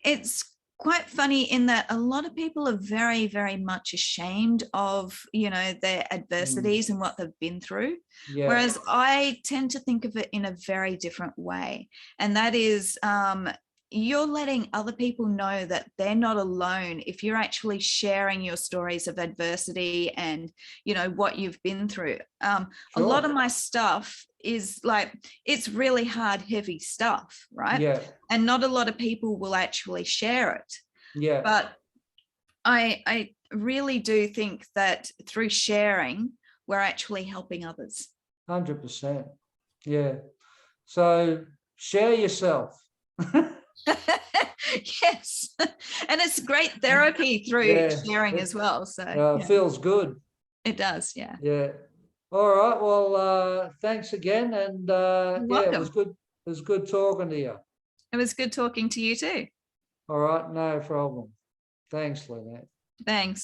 [SPEAKER 2] it's quite funny in that a lot of people are very, very much ashamed of, their adversities and what they've been through.
[SPEAKER 1] Yeah.
[SPEAKER 2] Whereas I tend to think of it in a very different way. And that is, you're letting other people know that they're not alone if you're actually sharing your stories of adversity and, what you've been through. A lot of my stuff is like, it's really hard, heavy stuff, right?
[SPEAKER 1] Yeah.
[SPEAKER 2] And not a lot of people will actually share it.
[SPEAKER 1] Yeah.
[SPEAKER 2] But I really do think that through sharing, we're actually helping others.
[SPEAKER 1] 100%. Yeah. So share yourself.
[SPEAKER 2] Yes. And it's great therapy through sharing as well. So
[SPEAKER 1] feels good.
[SPEAKER 2] It does. Yeah.
[SPEAKER 1] Yeah. All right. Well, thanks again. And it was good. It was good talking to you.
[SPEAKER 2] It was good talking to you too.
[SPEAKER 1] All right. No problem. Thanks, Lynette.
[SPEAKER 2] Thanks.